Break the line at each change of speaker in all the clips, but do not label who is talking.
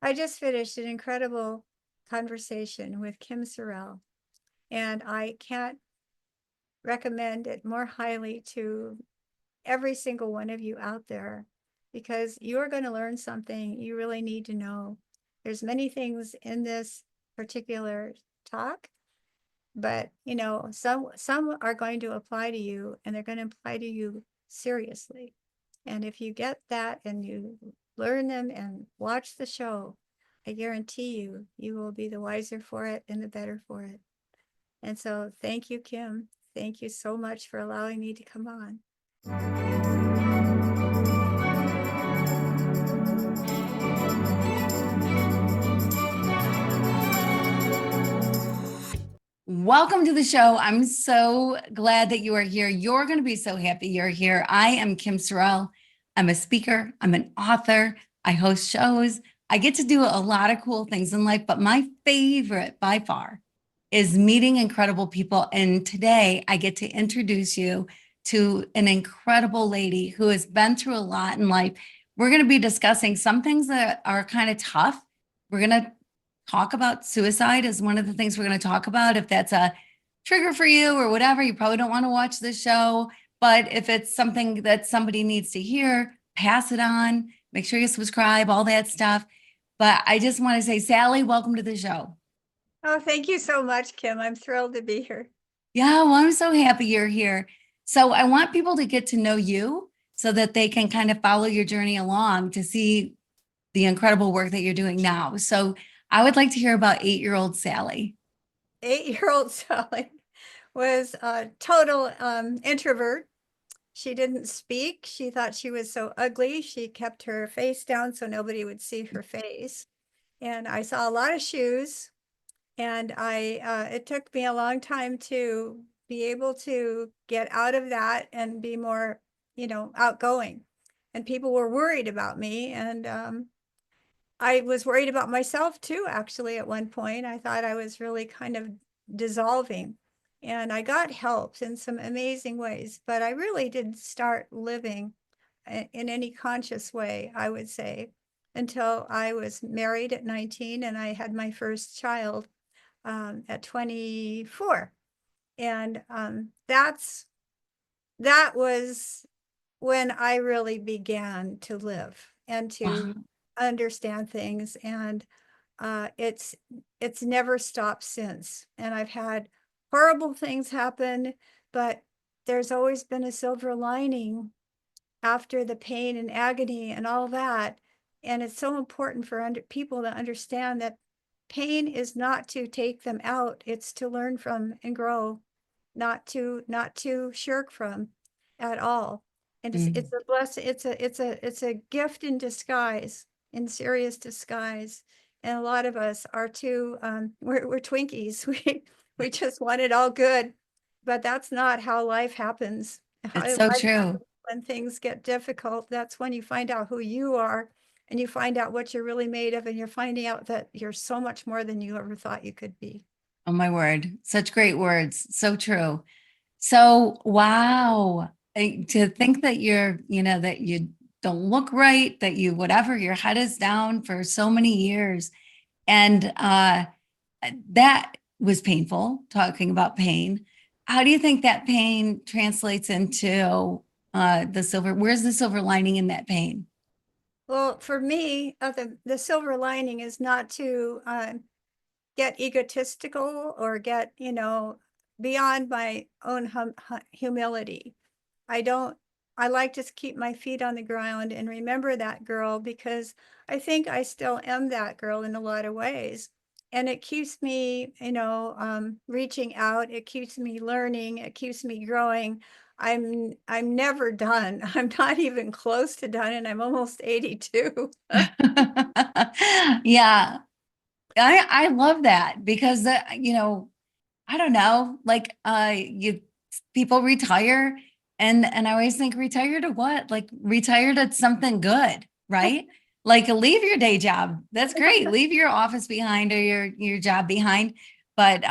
I just finished an incredible conversation with Kim Sorrelle, and I can't recommend it more highly to every single one of you out there because you're going to learn something you really need to know. There's many things in this particular talk, but some are going to apply to you, and they're going to apply to you seriously. And if you get that and you learn them and watch the show, I guarantee you will be the wiser for it and the better for it. And so thank you, Kim. Thank you so much for allowing me to come on.
Welcome to the show. I'm so glad that you are here. You're going to be so happy you're here. I am Kim Sorrelle. I'm a speaker. I'm an author. I host shows. I get to do a lot of cool things in life, but my favorite by far is meeting incredible people. And today I get to introduce you to an incredible lady who has been through a lot in life. We're going to be discussing some things that are kind of tough. We're going to talk about suicide as one of the things we're going to talk about. If that's a trigger for you or whatever, you probably don't want to watch this show. But if it's something that somebody needs to hear, pass it on, make sure you subscribe, all that stuff. But I just want to say, Sally, welcome to the show.
Oh, thank you so much, Kim. I'm thrilled to be here.
Yeah, well, I'm so happy you're here. So I want people to get to know you so that they can kind of follow your journey along to see the incredible work that you're doing now. So I would like to hear about 8-year-old Sally.
8-year-old Sally was a total introvert. She didn't speak. She thought she was so ugly. She kept her face down so nobody would see her face. And I saw a lot of shoes. And it took me a long time to be able to get out of that and be more, outgoing. And people were worried about me. And I was worried about myself too, actually, at one point. I thought I was really kind of dissolving. And I got help in some amazing ways, but I really didn't start living in any conscious way, I would say, until I was married at 19 and I had my first child at 24. And that was when I really began to live and to understand things. And it's never stopped since. And I've had horrible things happen, but there's always been a silver lining after the pain and agony and all that. And it's so important for people to understand that pain is not to take them out, it's to learn from and grow, not to shirk from at all. And it's a blessing, it's a gift in disguise, in serious disguise. And a lot of us are too we're Twinkies. We just want it all good, but that's not how life happens.
It's so true.
When things get difficult, that's when you find out who you are and you find out what you're really made of, and you're finding out that you're so much more than you ever thought you could be.
Oh, my word. Such great words. So true. So, wow. To think that that you don't look right, that you, whatever, your head is down for so many years. And that was painful, talking about pain. How do you think that pain translates into where's the silver lining in that pain?
Well, for me, the silver lining is not to get egotistical or get, beyond my own humility. I like to keep my feet on the ground and remember that girl, because I think I still am that girl in a lot of ways. And it keeps me, reaching out. It keeps me learning. It keeps me growing. I'm never done. I'm not even close to done, and I'm almost 82.
Yeah. I love that because I don't know, like people retire and I always think, retire to what? Like, retire to something good, right? Like, leave your day job. That's great. Leave your office behind or your job behind. But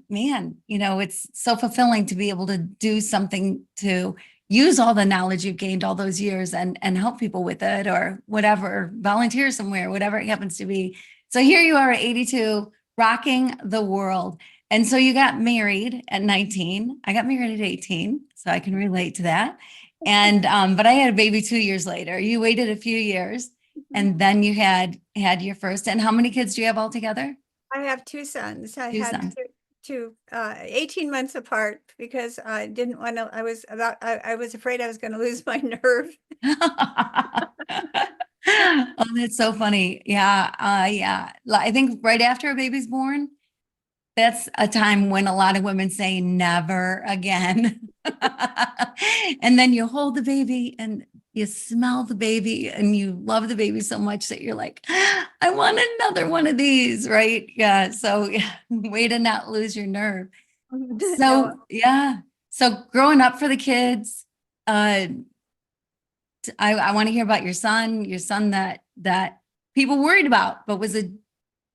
man, it's so fulfilling to be able to do something to use all the knowledge you've gained all those years and help people with it or whatever, volunteer somewhere, whatever it happens to be. So here you are at 82, rocking the world. And so you got married at 19. I got married at 18, so I can relate to that. And but I had a baby 2 years later. You waited a few years and then you had your first. And how many kids do you have altogether?
I have two sons. I
Two
had
sons.
two 18 months apart because I didn't want to, I was afraid I was going to lose my nerve.
Oh, that's so funny. Yeah. Yeah. I think right after a baby's born, that's a time when a lot of women say never again. And then you hold the baby and you smell the baby and you love the baby so much that you're like, I want another one of these, right? Yeah. So yeah, way to not lose your nerve.
No,
So yeah. So growing up for the kids, uh, I want to hear about your son that people worried about, but was a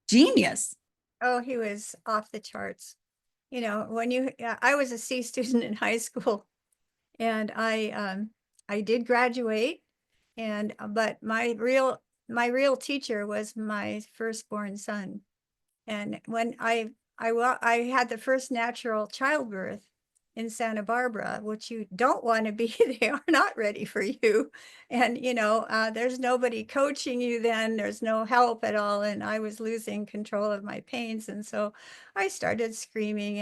genius.
oh, he was off the charts. Yeah, I was a C student in high school, and I did graduate, and but my real teacher was my firstborn son. And when I had the first natural childbirth in Santa Barbara, which you don't want to be, they are not ready for you. And, there's nobody coaching you then, there's no help at all. And I was losing control of my pains. And so I started screaming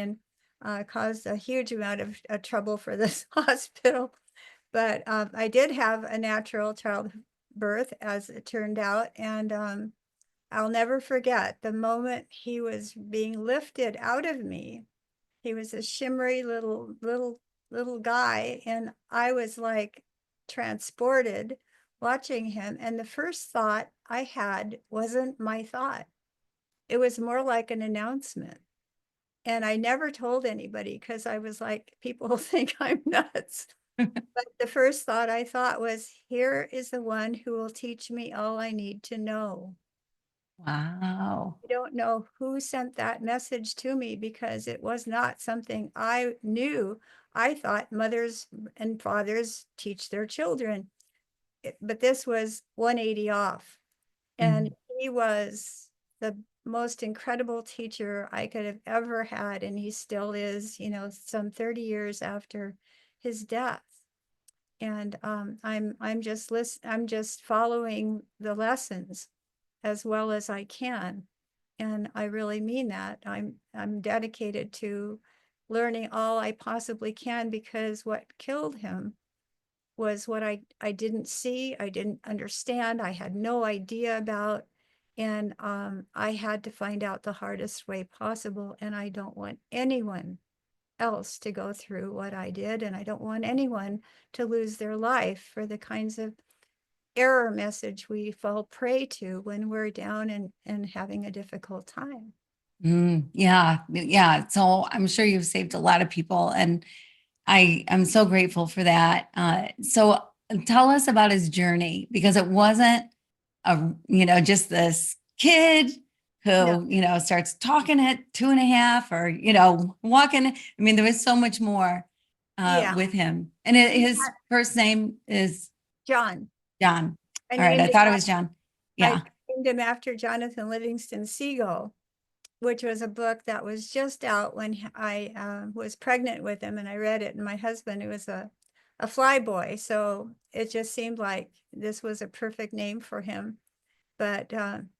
and caused a huge amount of trouble for this hospital. But I did have a natural childbirth, as it turned out. And I'll never forget the moment he was being lifted out of me. He was a shimmery little guy, and I was like transported watching him. And the first thought I had wasn't my thought. It was more like an announcement. And I never told anybody because I was like, people think I'm nuts. But the first thought I thought was, here is the one who will teach me all I need to know.
Wow.
I don't know who sent that message to me because it was not something I knew. I thought mothers and fathers teach their children, but this was 180 off. And
Mm.
he was the most incredible teacher I could have ever had. And he still is, some 30 years after his death. And I'm just following the lessons as well as I can. And I really mean that. I'm dedicated to learning all I possibly can because what killed him was what I didn't see, I didn't understand, I had no idea about. And I had to find out the hardest way possible. And I don't want anyone else to go through what I did. And I don't want anyone to lose their life for the kinds of error message we fall prey to when we're down and having a difficult time.
Yeah, yeah. So I'm sure you've saved a lot of people, and I am so grateful for that. So tell us about his journey because it wasn't just this kid
No,
who starts talking at 2.5 or walking. I mean, there was so much more
yeah,
with him, and
he
his first name is
John.
John.
I
All right, I
named him
thought it was John.
I
Yeah.
named him after Jonathan Livingston Seagull, which was a book that was just out when I was pregnant with him, and I read it. And my husband, who was a fly boy, so it just seemed like this was a perfect name for him. But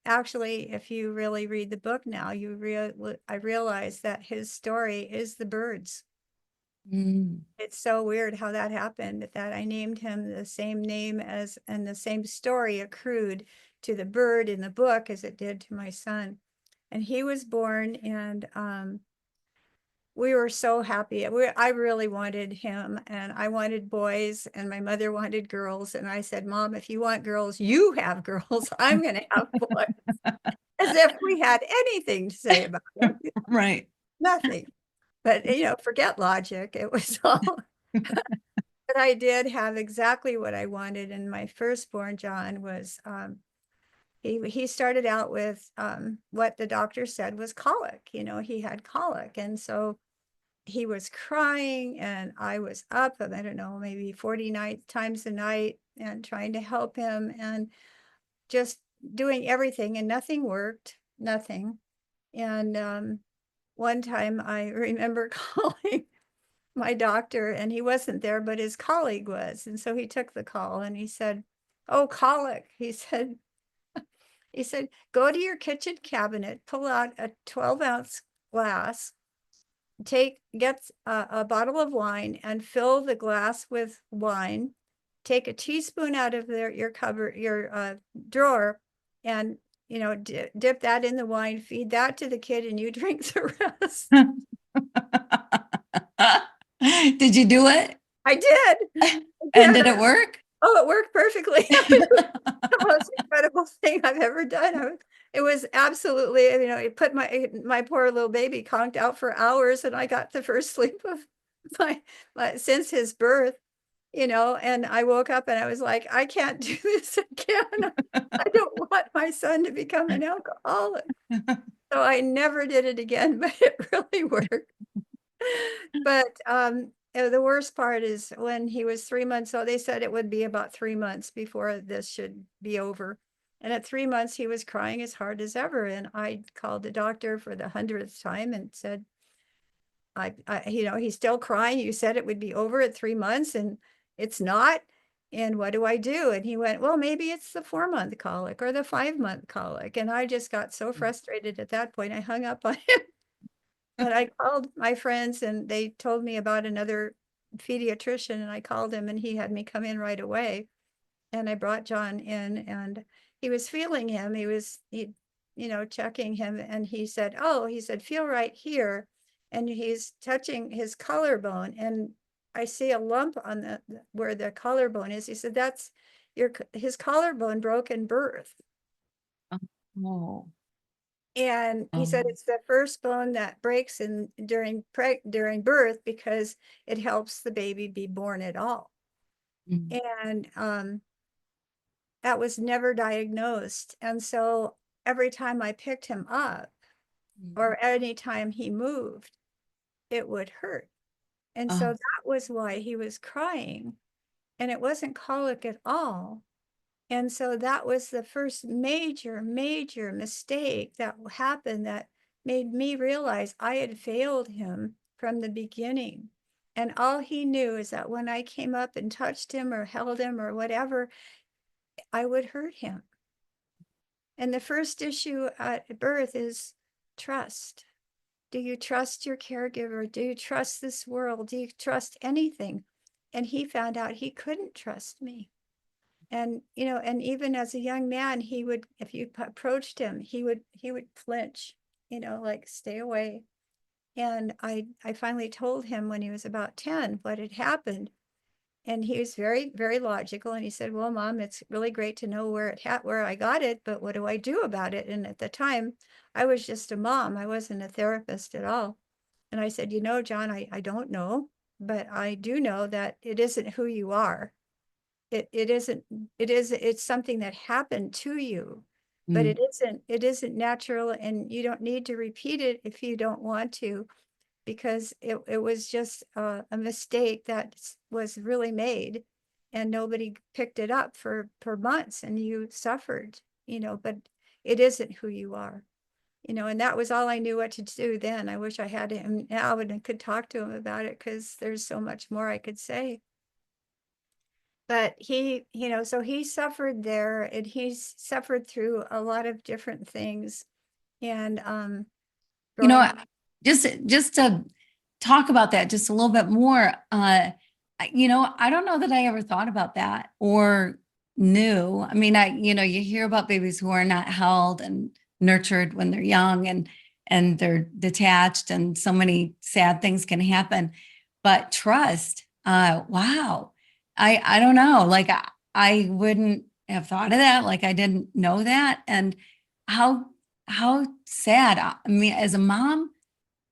actually, if you really read the book now, I realize that his story is the birds.
Mm.
It's so weird how that happened, that I named him the same name as, and the same story accrued to the bird in the book as it did to my son. And he was born, and we were so happy. I really wanted him, and I wanted boys, and my mother wanted girls. And I said, Mom, if you want girls, you have girls. I'm going to have boys. As if we had anything to say about it.
Right.
Nothing. But, forget logic. It was all. But I did have exactly what I wanted. And my firstborn, John, was he started out with what the doctor said was colic. He had colic. And so he was crying and I was up, I don't know, maybe 40 times a night and trying to help him and just doing everything, and nothing worked, nothing. And one time I remember calling my doctor, and he wasn't there, but his colleague was. And so he took the call and he said, "Oh, colic." He said, "Go to your kitchen cabinet, pull out a 12-ounce glass, get a bottle of wine and fill the glass with wine. Take a teaspoon out of your cupboard, your drawer, and dip that in the wine, feed that to the kid, and you drink the rest."
Did you do it?
I did.
And
Yeah.
did it work?
Oh, it worked perfectly. It was the most incredible thing I've ever done. It was absolutely, it put my poor little baby conked out for hours, and I got the first sleep of since his birth, and I woke up and I was like, I can't do this again. I don't want my son to become an alcoholic. So I never did it again, but it really worked. But the worst part is when he was 3 months old, they said it would be about 3 months before this should be over. And at 3 months, he was crying as hard as ever. And I called the doctor for the 100th time and said, he's still crying. You said it would be over at 3 months, and it's not. And what do I do? And he went, well, maybe it's the 4-month colic or the 5-month colic. And I just got so frustrated at that point, I hung up on him. And I called my friends, and they told me about another pediatrician, and I called him, and he had me come in right away. And I brought John in, and he was feeling him. Checking him, and he said, feel right here. And he's touching his collarbone, and I see a lump on where the collarbone is. He said, that's his collarbone broke in birth.
Oh,
And he said it's the first bone that breaks during birth because it helps the baby be born at all.
mm,
And that was never diagnosed. And so every time I picked him up or any time he moved, it would hurt. And so
oh,
that was why he was crying. And it wasn't colic at all. And so that was the first major, major mistake that happened that made me realize I had failed him from the beginning. And all he knew is that when I came up and touched him or held him or whatever, I would hurt him. And the first issue at birth is trust. Do you trust your caregiver? Do you trust this world? Do you trust anything? And he found out he couldn't trust me. And and even as a young man, he would, if you approached him, he would flinch, like stay away. And I finally told him when he was about 10 what had happened. And he was very, very logical. And he said, well, Mom, it's really great to know where I got it, but what do I do about it? And at the time, I was just a mom. I wasn't a therapist at all. And I said, John, I don't know, but I do know that it isn't who you are. It's something that happened to you, but
mm,
it isn't natural, and you don't need to repeat it if you don't want to, because it was just a mistake that was really made, and nobody picked it up for months, and you suffered, but it isn't who you are, and that was all I knew what to do then. I wish I had him now and could talk to him about it, because there's so much more I could say. But he, so he suffered there, and he's suffered through a lot of different things. And
you know,
growing,
just to talk about that just a little bit more, I don't know that I ever thought about that or knew. I mean, you hear about babies who are not held and nurtured when they're young, and they're detached, and so many sad things can happen. But trust, wow. I don't know. Like I wouldn't have thought of that. Like I didn't know that. And how sad. I mean, as a mom,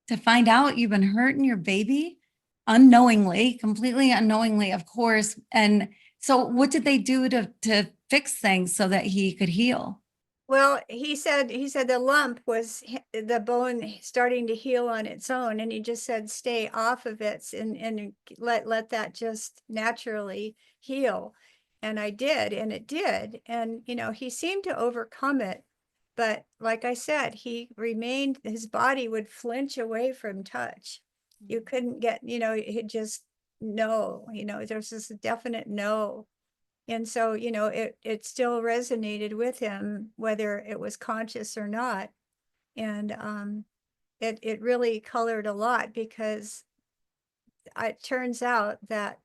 to find out you've been hurting your baby unknowingly, completely unknowingly, of course. And so what did they do to fix things so that he could heal?
Well, he said the lump was the bone starting to heal on its own, and he just said stay off of it and let that just naturally heal. And I did, and it did. And he seemed to overcome it. But like I said, he remained, his body would flinch away from touch. You couldn't get, he'd just no, there's this definite no. And so, it still resonated with him, whether it was conscious or not. And it really colored a lot because it turns out that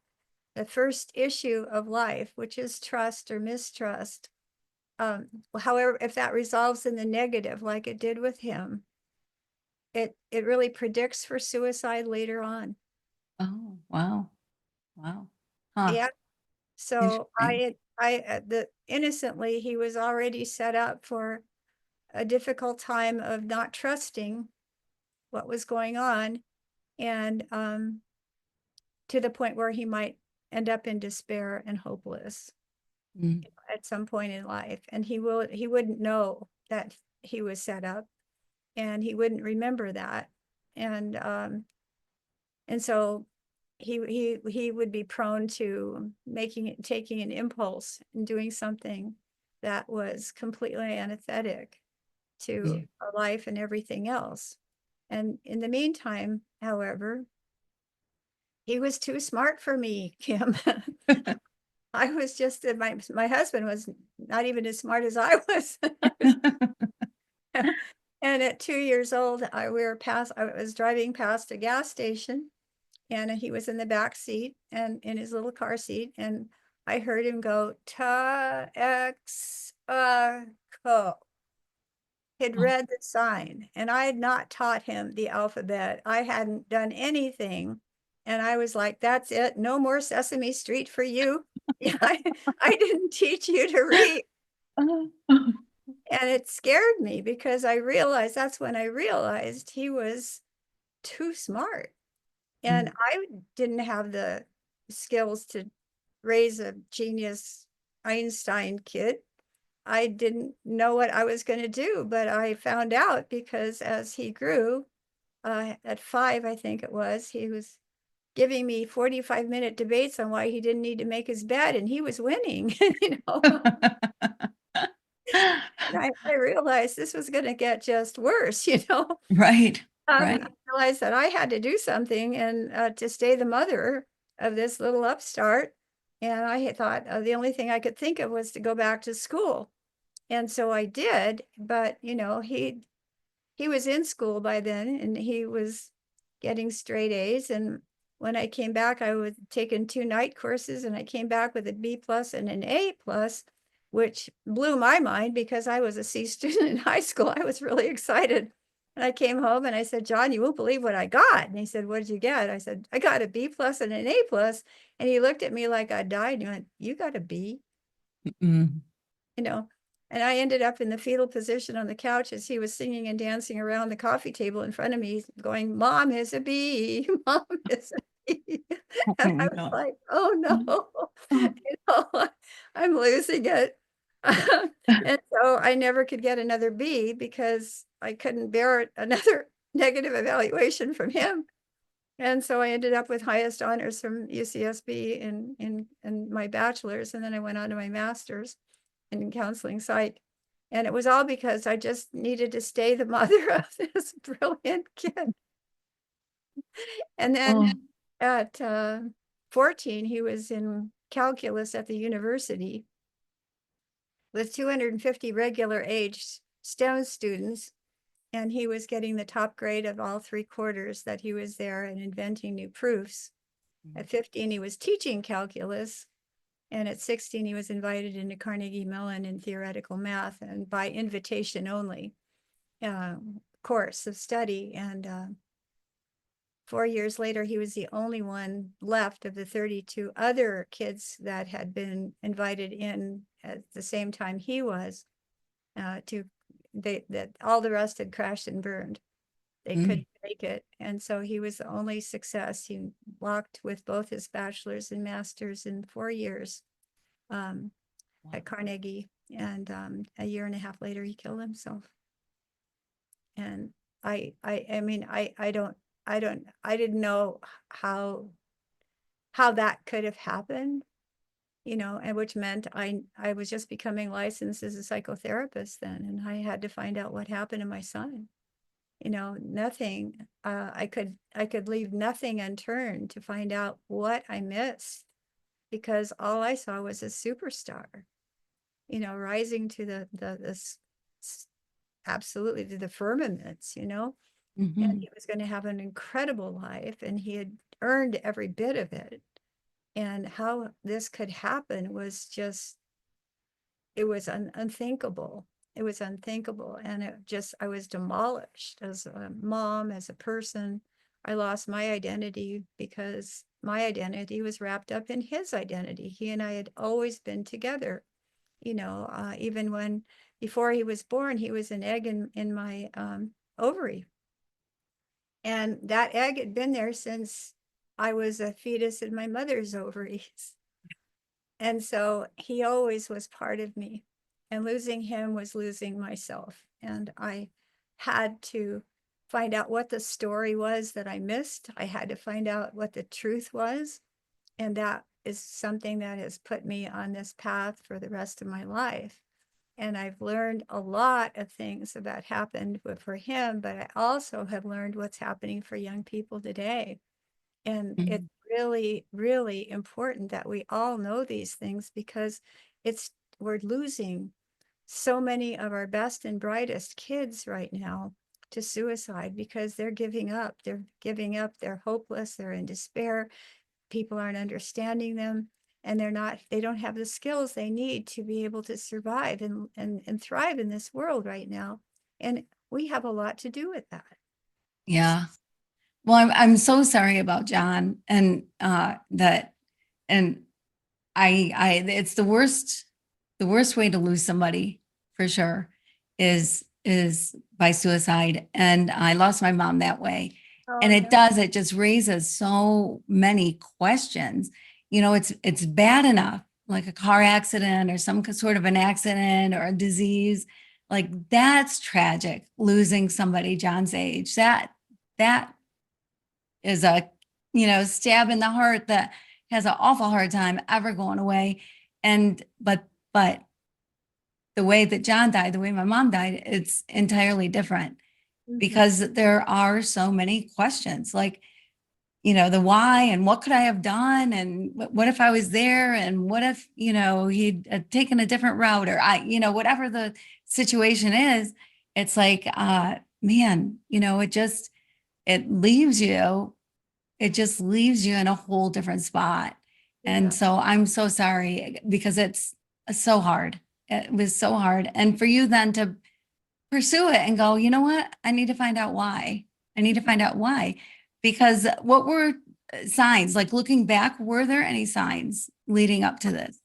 the first issue of life, which is trust or mistrust, however, if that resolves in the negative, like it did with him, it really predicts for suicide later on.
Oh, wow. Wow. Huh.
Yeah. So
Interesting.
the innocently, he was already set up for a difficult time of not trusting what was going on, and to the point where he might end up in despair and hopeless
Mm.
at some point in life. And he wouldn't know that he was set up, and he wouldn't remember that. And so he would be prone to taking an impulse and doing something that was completely antithetic
Yeah.
to our life and everything else. And in the meantime, however, he was too smart for me, Kim. I was just my husband was not even as smart as I was. And at 2 years old, I was driving past a gas station, and he was in the back seat and in his little car seat, and I heard him go ta x co. Had
Oh,
read the sign, and I had not taught him the alphabet. I hadn't done anything. And I was like, that's it. No more Sesame Street for you. Yeah, I didn't teach you to read.
oh,
And it scared me because that's when I realized he was too smart.
mm.
And I didn't have the skills to raise a genius Einstein kid. I didn't know what I was going to do, but I found out because as he grew, at 5, I think it was, he was giving me 45-minute debates on why he didn't need to make his bed, and he was winning, And I realized this was going to get just worse.
Right, right.
I realized that I had to do something and to stay the mother of this little upstart. And I had thought the only thing I could think of was to go back to school. And so I did, but he was in school by then, and he was getting straight A's. And when I came back, I was taking 2 night courses, and I came back with a B plus and an A plus, which blew my mind because I was a C student in high school. I was really excited. And I came home and I said, John, you won't believe what I got. And he said, what did you get? I said, I got a B plus and an A plus. And he looked at me like I died and he went, you got a B?
Mm.
you know, and I ended up in the fetal position on the couch as he was singing and dancing around the coffee table in front of me, going, Mom is a bee, Mom is a bee. And
Oh,
I was
no.
like, oh no,
Oh.
I'm losing it. And so I never could get another B because I couldn't bear another negative evaluation from him. And so I ended up with highest honors from UCSB in my bachelor's, and then I went on to my master's in counseling psych. And it was all because I just needed to stay the mother of this brilliant kid. And then
Oh.
at 14, he was in calculus at the university with 250 regular age STEM students. And he was getting the top grade of all 3 quarters that he was there and inventing new proofs. At 15, he was teaching calculus. And at 16, he was invited into Carnegie Mellon in theoretical math, and by invitation only course of study. And 4 years later, he was the only one left of the 32 other kids that had been invited in at the same time he was. That all the rest had crashed and burned. They
Mm.
couldn't make it. And so he was the only success. He walked with both his bachelor's and master's in 4 years.
Wow.
At Carnegie. And a year and a half later, he killed himself. And I mean, I didn't know how that could have happened, and which meant I was just becoming licensed as a psychotherapist then, and I had to find out what happened to my son. Nothing, I could leave nothing unturned to find out what I missed, because all I saw was a superstar, rising to this absolutely to the firmaments, and
Mhm.
he was going to have an incredible life, and he had earned every bit of it. And how this could happen was just, it was unthinkable. It was unthinkable. And I was demolished as a mom, as a person. I lost my identity because my identity was wrapped up in his identity. He and I had always been together, even when, before he was born, he was an egg in my ovary. And that egg had been there since I was a fetus in my mother's ovaries. And so he always was part of me. And losing him was losing myself. And I had to find out what the story was that I missed. I had to find out what the truth was. And that is something that has put me on this path for the rest of my life. And I've learned a lot of things that happened for him, but I also have learned what's happening for young people today. And it's
Mhm.
really, really important that we all know these things, because we're losing so many of our best and brightest kids right now to suicide because they're giving up. They're giving up. They're hopeless. They're in despair. People aren't understanding them, and they don't have the skills they need to be able to survive and thrive in this world right now. And we have a lot to do with that.
Yeah. Well, I'm so sorry about John, and that, and it's the worst way to lose somebody for sure is by suicide. And I lost my mom that way.
Oh,
And
no.
it just raises so many questions. It's bad enough, like a car accident or some sort of an accident or a disease. Like that's tragic, losing somebody John's age. That is a stab in the heart that has an awful hard time ever going away. And but the way that John died, the way my mom died, it's entirely different,
Mhm.
because there are so many questions, like the why, and what could I have done, and what if I was there, and what if he'd taken a different route, or whatever the situation is. It's like man, it leaves you it just leaves you in a whole different spot. And
Yeah.
so I'm so sorry, because it's so hard. It was so hard. And for you then to pursue it and go, you know what? I need to find out why. I need to find out why. Because what were signs, like looking back, were there any signs leading up to this?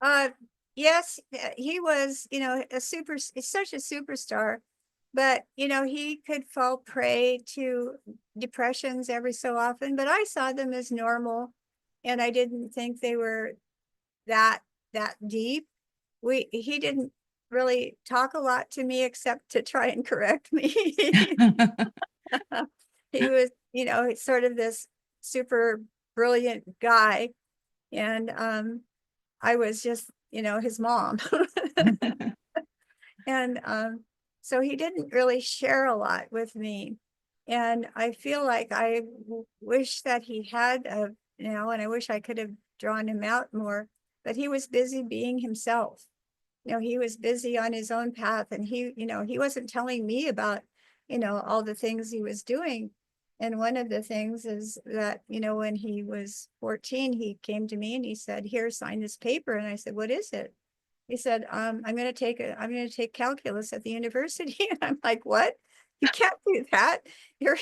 Uh, yes, he was, he's such a superstar, but, he could fall prey to depressions every so often, but I saw them as normal, and I didn't think they were that, that deep. He didn't really talk a lot to me except to try and correct me. He was, sort of this super brilliant guy. And, I was just, his mom. And so he didn't really share a lot with me. And I feel like I wish that he had, and I wish I could have drawn him out more, but he was busy being himself. He was busy on his own path, and he wasn't telling me about, all the things he was doing. And one of the things is that, when he was 14, he came to me and he said, "Here, sign this paper." And I said, "What is it?" He said, I'm going to take calculus at the university." And I'm like, "What? You can't do that. You're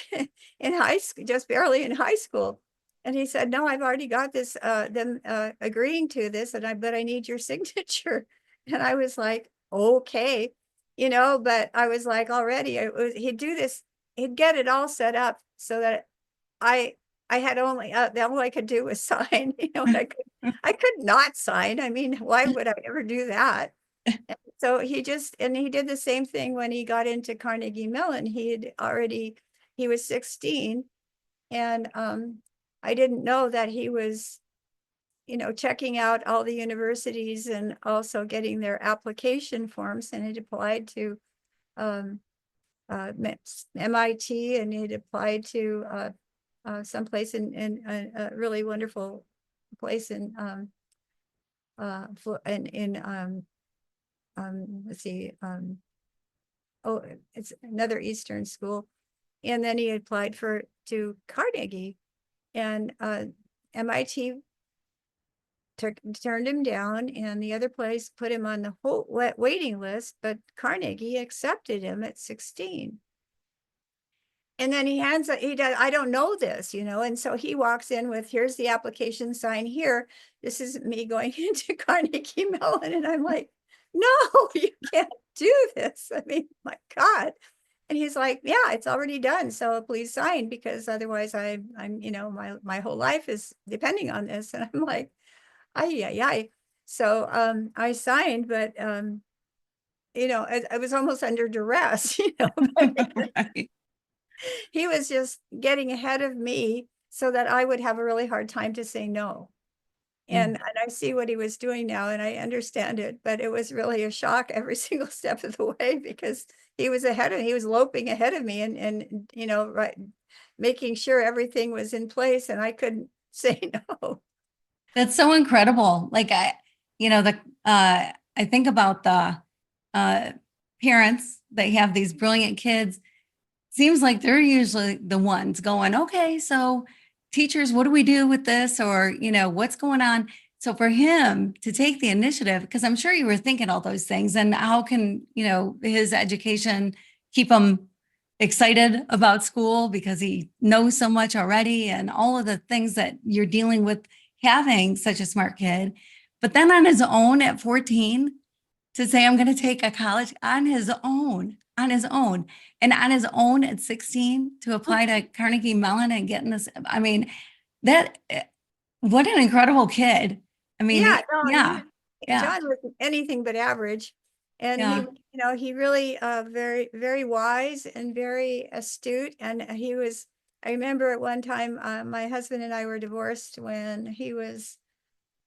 in high school, just barely in high school." And he said, "No, I've already got this, them agreeing to this, but I need your signature." And I was like, "Okay," but I was like, already, he'd do this, he'd get it all set up so that I I had only all I could do was sign, and I could not sign. I mean, why would I ever do that? So he did the same thing when he got into Carnegie Mellon. He was 16, and I didn't know that he was, checking out all the universities and also getting their application forms, and he'd applied to um, MIT, and he'd applied to someplace in a really wonderful place let's see, oh, it's another Eastern school. And then he applied to Carnegie, and MIT turned him down, and the other place put him on the whole waiting list, but Carnegie accepted him at 16. And then he does, I don't know this, and so he walks in with, here's the application, sign here. This is me going into Carnegie Mellon. And I'm like, no, you can't do this. I mean, my God. And he's like, yeah, it's already done. So please sign, because otherwise I'm, my whole life is depending on this. And I'm like, ay. So I signed, but I was almost under duress,
Right.
he was just getting ahead of me so that I would have a really hard time to say no. And I see what he was doing now, and I understand it, but it was really a shock every single step of the way, because he was he was loping ahead of me, and right, making sure everything was in place, and I couldn't say no.
That's so incredible. Like I think about the uh, parents that have these brilliant kids. Seems like they're usually the ones going, okay, so teachers, what do we do with this? Or, what's going on? So for him to take the initiative, because I'm sure you were thinking all those things, and how can, his education keep him excited about school because he knows so much already, and all of the things that you're dealing with having such a smart kid. But then on his own at 14, to say, I'm going to take a college on his own, and on his own at 16 to apply to Carnegie Mellon and getting this. I mean, that, what an incredible kid. I mean,
Yeah, no,
yeah, yeah,
John was anything but average. And
yeah.
he really very, very wise and very astute. And I remember at one time, my husband and I were divorced when he was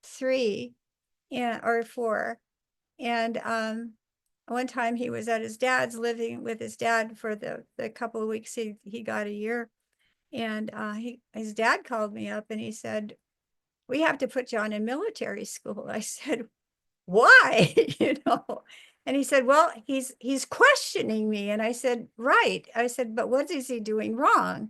3, or 4. And one time he was at his dad's, living with his dad for the couple of weeks he got a year. And his dad called me up, and he said, we have to put John in military school. I said, why? And he said, well, he's questioning me. And I said, right. I said, but what is he doing wrong?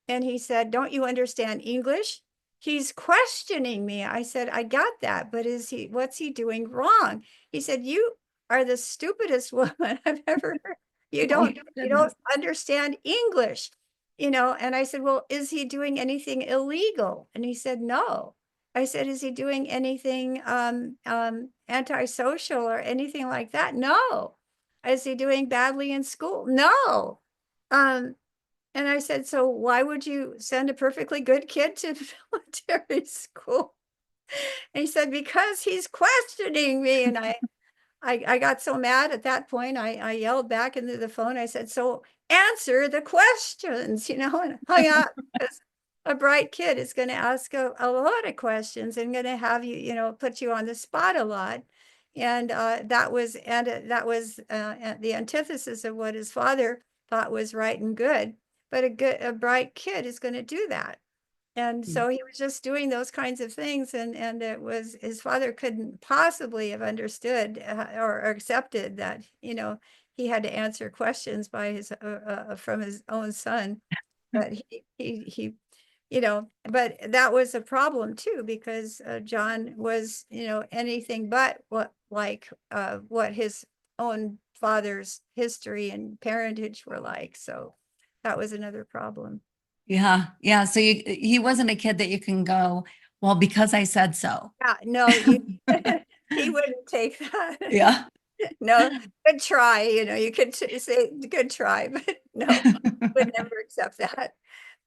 And he said, don't you understand English? He's questioning me. I said, I got that, but what's he doing wrong? He said, you are the stupidest woman I've ever heard. You
Oh,
don't, you don't
goodness.
understand English, and I said, well, is he doing anything illegal? And he said, no. I said, is he doing anything antisocial or anything like that? No. Is he doing badly in school? No. Um, and I said, so why would you send a perfectly good kid to military school? And he said, because he's questioning me. And I got so mad at that point, I yelled back into the phone. I said, so answer the questions, and hung up, because a bright kid is going to ask a lot of questions and going to have you, put you on the spot a lot. And that was the antithesis of what his father thought was right and good. But a bright kid is going to do that. And so he was just doing those kinds of things, and it was, his father couldn't possibly have understood or accepted that, he had to answer questions by from his own son. But but that was a problem too, because John was, anything but what his own father's history and parentage were like. So that was another problem.
Yeah, yeah. So he wasn't a kid that you can go, well, because I said so.
Yeah, no, he wouldn't take that.
Yeah.
No, good try, you could say good try, but no, would never accept that.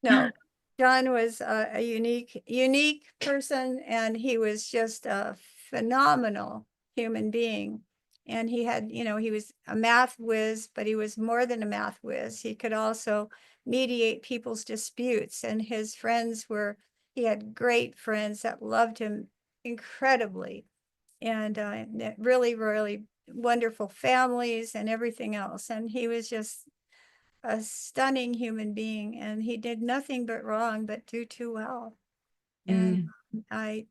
No, John was a unique person, and he was just a phenomenal human being. And he had, he was a math whiz, but he was more than a math whiz. He could also mediate people's disputes. And his friends he had great friends that loved him incredibly. And really, really wonderful families and everything else. And he was just a stunning human being. And he did nothing but wrong, but do too well. And
Mm,
I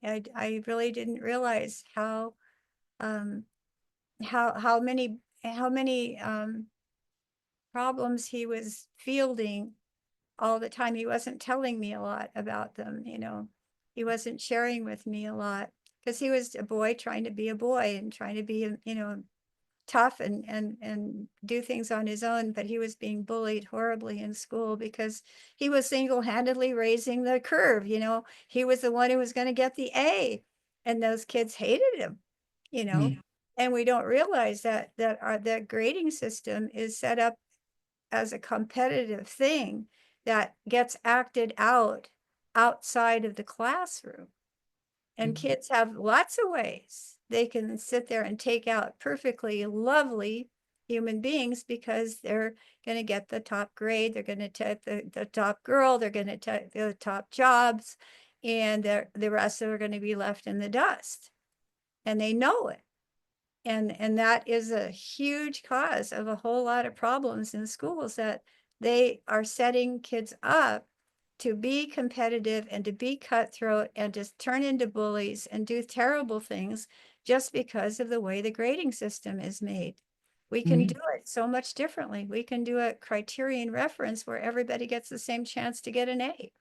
really didn't realize um, how many problems he was fielding all the time. He wasn't telling me a lot about them, He wasn't sharing with me a lot because he was a boy trying to be a boy and trying to be, tough and do things on his own, but he was being bullied horribly in school because he was single-handedly raising the curve, He was the one who was going to get the A, and those kids hated him, you know.
mm,
And we don't realize that grading system is set up as a competitive thing that gets acted out outside of the classroom. And
mm,
kids have lots of ways they can sit there and take out perfectly lovely human beings because they're going to get the top grade. They're going to take the top girl. They're going to take the top jobs. And the rest are going to be left in the dust. And they know it. And that is a huge cause of a whole lot of problems in schools, that they are setting kids up to be competitive and to be cutthroat and just turn into bullies and do terrible things just because of the way the grading system is made. We can do
mm,
it so much differently. We can do a criterion reference where everybody gets the same chance to get an A.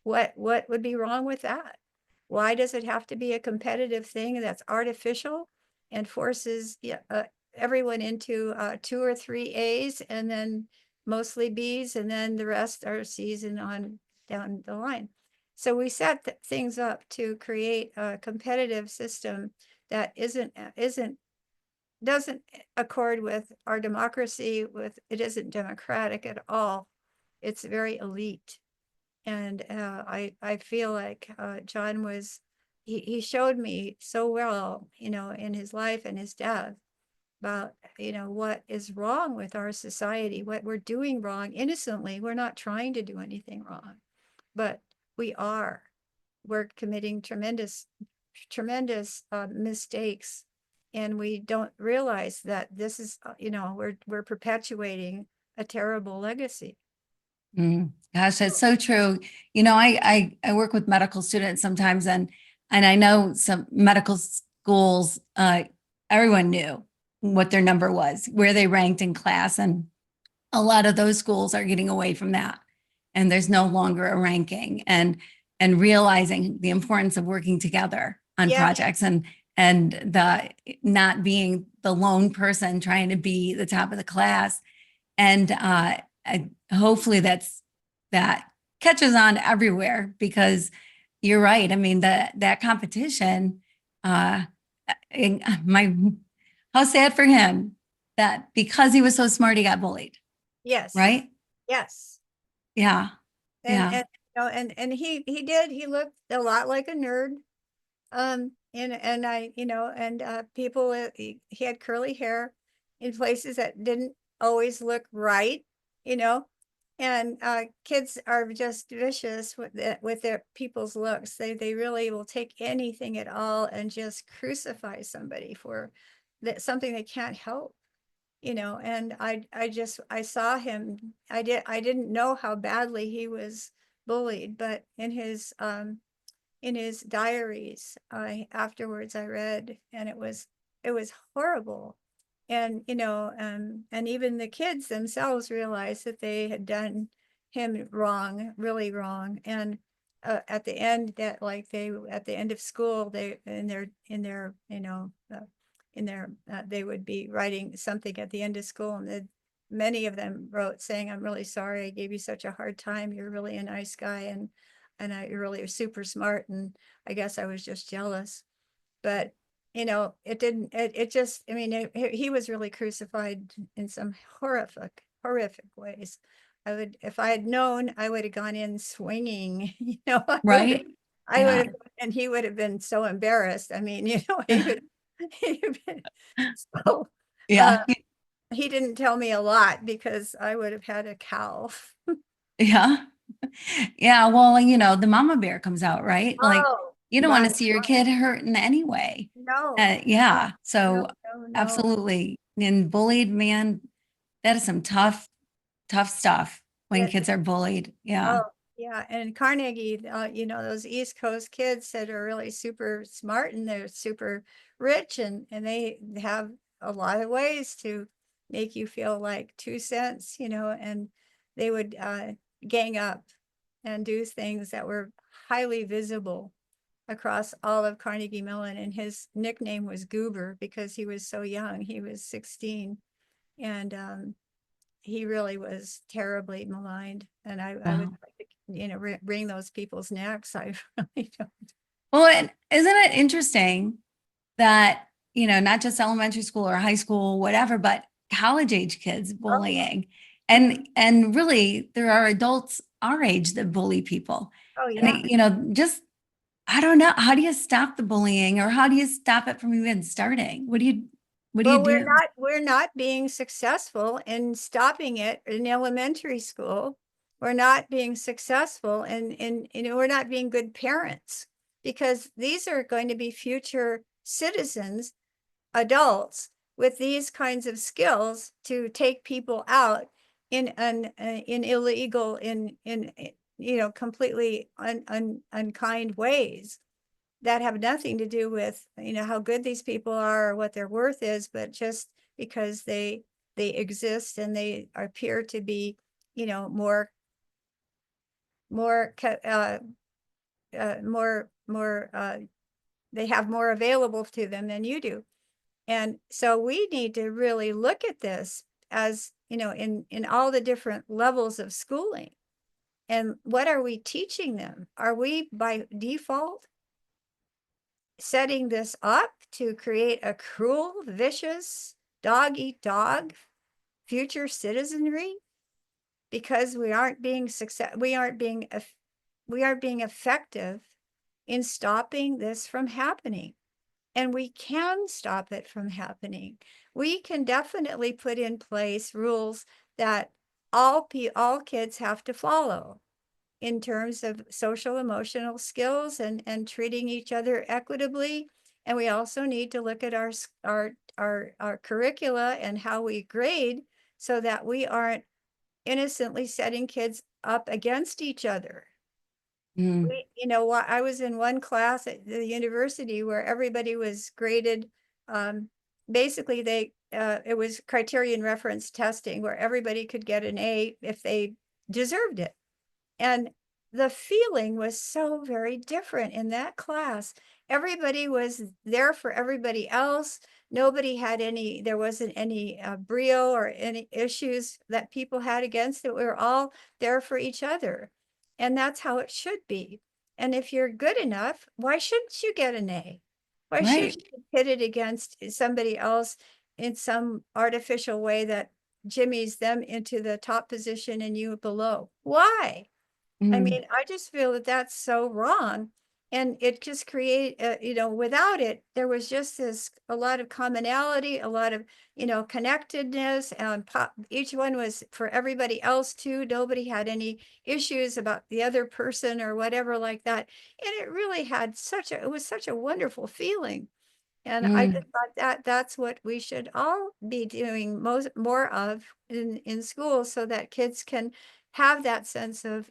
What would be wrong with that? Why does it have to be a competitive thing that's artificial and forces everyone into 2 or 3 A's and then mostly B's, and then the rest are C's and on down the line? So we set things up to create a competitive system that doesn't accord with our democracy. It isn't democratic at all. It's very elite. And I feel like John he showed me so well, in his life and his death, about, what is wrong with our society, what we're doing wrong innocently. We're not trying to do anything wrong, but we are. We're committing tremendous mistakes, and we don't realize that this is, we're perpetuating a terrible legacy.
mm. Gosh, that's so true. I work with medical students sometimes, and I know some medical schools, everyone knew what their number was, where they ranked in class, and a lot of those schools are getting away from that, and there's no longer a ranking, and realizing the importance of working together on
Yeah,
projects, and the not being the lone person trying to be the top of the class. And hopefully that catches on everywhere, because you're right. I mean, that competition, uh, my, how sad for him that because he was so smart, he got bullied,
yes,
right?
yes.
Yeah,
And
yeah,
he looked a lot like a nerd. And people, he had curly hair in places that didn't always look right, you know. And kids are just vicious with their people's looks. They really will take anything at all and just crucify somebody for something they can't help. And I saw him. I didn't know how badly he was bullied, but in his diaries, I afterwards I read, and it was horrible. And and even the kids themselves realized that they had done him wrong, really wrong. And at the end, at the end of school, they they would be writing something at the end of school, and many of them wrote saying, "I'm really sorry I gave you such a hard time. You're really a nice guy, and you're really super smart, and I guess I was just jealous." But it didn't. It just. I mean, he was really crucified in some horrific ways. If I had known, I would have gone in swinging.
right.
I would
Yeah,
have, and he would have been so embarrassed. I mean, he would. So, uh,
Yeah.
he didn't tell me a lot because I would have had a cow.
Yeah. Yeah. Well, the mama bear comes out, right? Like,
Oh,
you don't want
my,
to see your kid hurt in any way.
no, no,
Yeah.
no,
So
no, no.
absolutely. And bullied, man, that is some tough, tough stuff when
It,
kids are bullied. Yeah.
oh, yeah. And Carnegie, those East Coast kids that are really super smart and they're super rich and they have a lot of ways to make you feel like 2 cents, and they would gang up and do things that were highly visible across all of Carnegie Mellon. And his nickname was Goober because he was so young. He was 16. And he really was terribly maligned. And I would
Wow.
like to, wring those people's necks. I really don't.
Well, isn't it interesting that, not just elementary school or high school, whatever, but college age kids
Oh,
bullying.
mhm.
And really there are adults our age that bully people.
Oh,
And
yeah.
just I don't know, how do you stop the bullying or how do you stop it from even starting? What do you
Well,
do?
we're not being successful in stopping it in elementary school. We're not being successful and we're not being good parents because these are going to be future citizens, adults with these kinds of skills to take people out in illegal in completely unkind ways that have nothing to do with how good these people are or what their worth is, but just because they exist and they appear to be more more they have more available to them than you do. And so we need to really look at this as in all the different levels of schooling, and what are we teaching them? Are we by default setting this up to create a cruel, vicious, dog eat dog future citizenry because we aren't being effective in stopping this from happening? And we can stop it from happening. We can definitely put in place rules that all kids have to follow in terms of social emotional skills and treating each other equitably. And we also need to look at our curricula and how we grade so that we aren't innocently setting kids up against each other.
Mm,
What I was in one class at the university where everybody was graded. Um, basically, it was criterion reference testing where everybody could get an A if they deserved it. And the feeling was so very different in that class. Everybody was there for everybody else. There wasn't any brio or any issues that people had against it. We were all there for each other. And that's how it should be. And if you're good enough, why shouldn't you get an A? Why should
right.
you be pitted against somebody else in some artificial way that jimmies them into the top position and you below? Why? I
Mm,
mean, I just feel that that's so wrong. And it just without it, there was just a lot of commonality, a lot of, connectedness, and each one was for everybody else too. Nobody had any issues about the other person or whatever like that. And it really it was such a wonderful feeling. And I
mm,
just thought that that's what we should all be doing more of in school so that kids can have that sense of,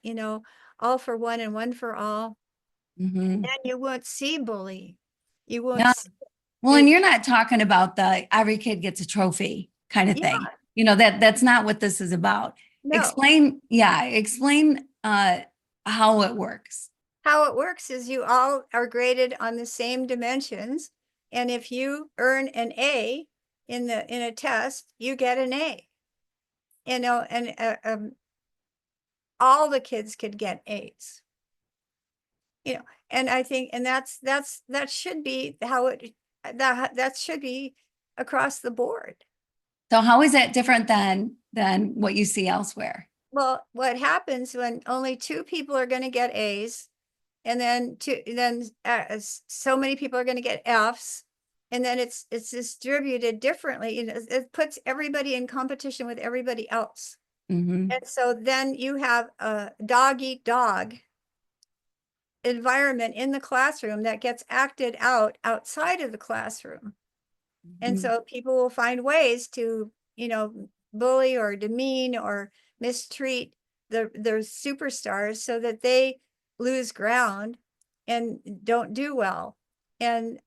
all for one and one for all.
mhm.
And you won't see bullying. You won't
Yeah.
see
Well, and
it.
you're not talking about the every kid gets a trophy kind of
Yeah,
thing. That's not what this is about.
no.
Explain how it works.
How it works is you all are graded on the same dimensions. And if you earn an A in a test, you get an A. And all the kids could get A's. And I think, and that should be how that should be across the board.
So how is that different than what you see elsewhere?
Well, what happens when only two people are going to get A's, and then so many people are going to get F's, and then it's distributed differently. It puts everybody in competition with everybody else.
Mm-hmm.
And so then you have a dog eat dog environment in the classroom that gets acted out outside of the classroom. And
Mm-hmm.
so people will find ways to, bully or demean or mistreat their superstars so that they lose ground and don't do well. And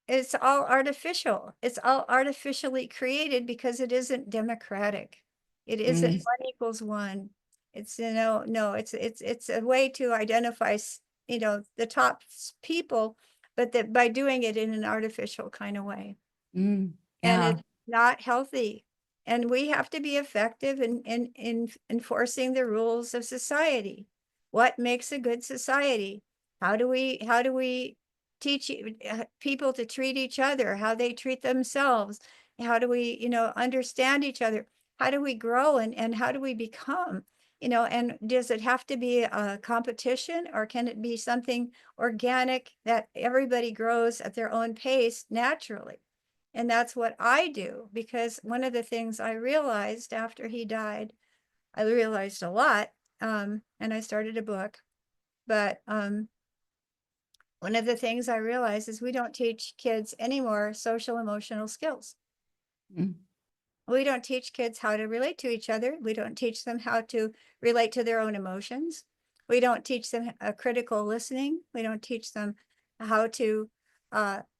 it's all artificial. It's all artificially created because it isn't democratic. It isn't
Mm-hmm.
1 = 1. It's, no, it's a way to identify, the top people, but that by doing it in an artificial kind of way.
Mm.
And
Yeah.
it's not healthy. And we have to be effective in enforcing the rules of society. What makes a good society? How do we teach people to treat each other, how they treat themselves? How do we, understand each other? How do we grow and how do we become? And does it have to be a competition, or can it be something organic that everybody grows at their own pace naturally? And that's what I do, because one of the things I realized after he died, I realized a lot, and I started a book. But one of the things I realized is we don't teach kids anymore social emotional skills.
Mm.
We don't teach kids how to relate to each other. We don't teach them how to relate to their own emotions. We don't teach them critical listening. We don't teach them how to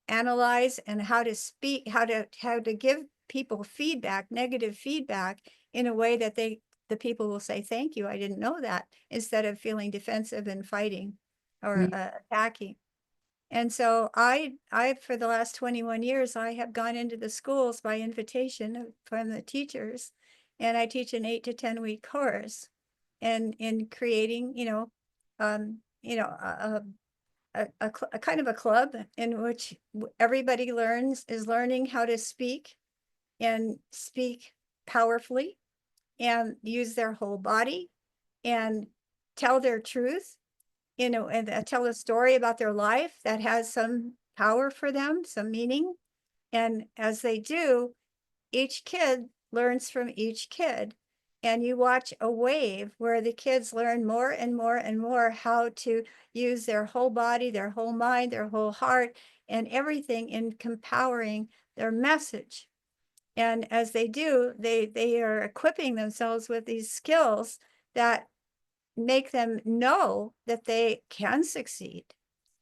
analyze and how to speak, how to give people feedback, negative feedback, in a way that the people will say, "Thank you, I didn't know that," instead of feeling defensive and fighting or
Mm.
attacking. And so I for the last 21 years, I have gone into the schools by invitation from the teachers, and I teach an 8 to 10 week course, and in creating, a kind of a club in which everybody is learning how to speak and speak powerfully and use their whole body and tell their truth, and tell a story about their life that has some power for them, some meaning. And as they do, each kid learns from each kid. And you watch a wave where the kids learn more and more and more how to use their whole body, their whole mind, their whole heart, and everything in empowering their message. And as they do, they are equipping themselves with these skills that make them know that they can succeed,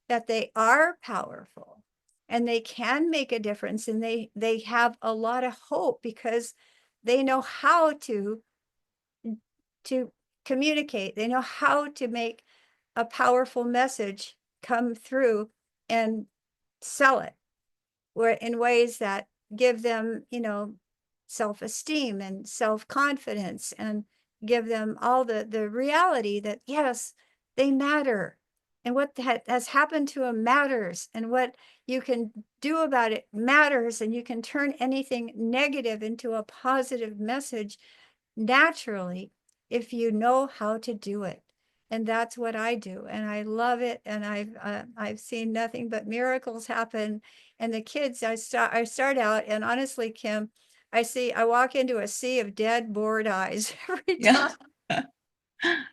that they are powerful, and they can make a difference, and they have a lot of hope because they know how to communicate. They know how to make a powerful message come through and sell it, where in ways that give them, self-esteem and self-confidence, and give them all the reality that yes, they matter, and what has happened to them matters, and what you can do about it matters, and you can turn anything negative into a positive message naturally if you know how to do it. And that's what I do, and I love it. And I've seen nothing but miracles happen. And the kids, I start out, and honestly, Kim, I walk into a sea of dead, bored eyes every
Yeah.
time.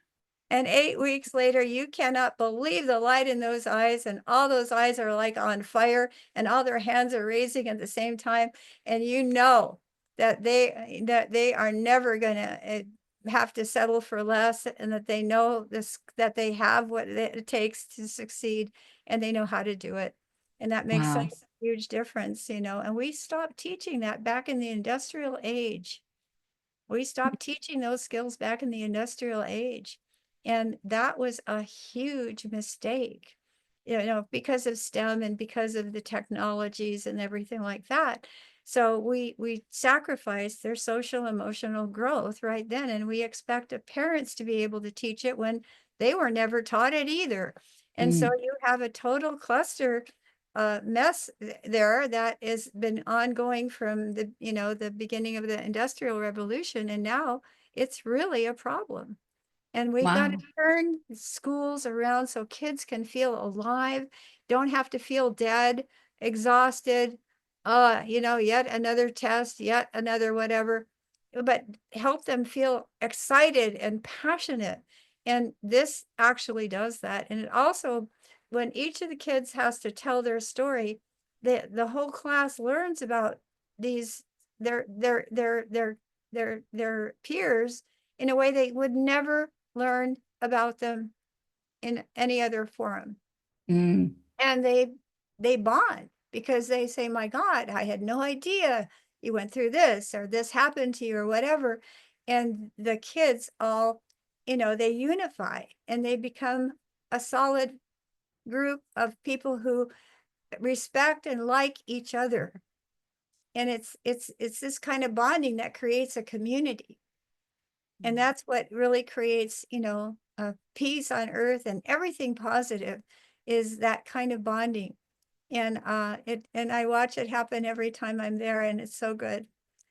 And 8 weeks later, you cannot believe the light in those eyes, and all those eyes are like on fire, and all their hands are raising at the same time. And you know that they are never gonna have to settle for less, and that they know this, that they have what it takes to succeed, and they know how to do it. And that makes
Wow.
such a huge difference, and we stopped teaching that back in the industrial age. We stopped teaching those skills back in the industrial age. And that was a huge mistake, because of STEM and because of the technologies and everything like that. So we sacrificed their social emotional growth right then. And we expect the parents to be able to teach it when they were never taught it either. And so
Mm.
you have a total cluster mess there that has been ongoing from the beginning of the Industrial Revolution, and now it's really a problem. And we've got to
Wow.
turn schools around so kids can feel alive, don't have to feel dead, exhausted, yet another test, yet another whatever, but help them feel excited and passionate. And this actually does that. And it also, when each of the kids has to tell their story, the whole class learns about these their peers in a way they would never learn about them in any other forum.
Mm.
And they bond because they say, my God, I had no idea you went through this or this happened to you or whatever. And the kids all, they unify and they become a solid group of people who respect and like each other. And it's this kind of bonding that creates a community. And that's what really creates, a peace on earth, and everything positive is that kind of bonding. And I watch it happen every time I'm there, and it's so good.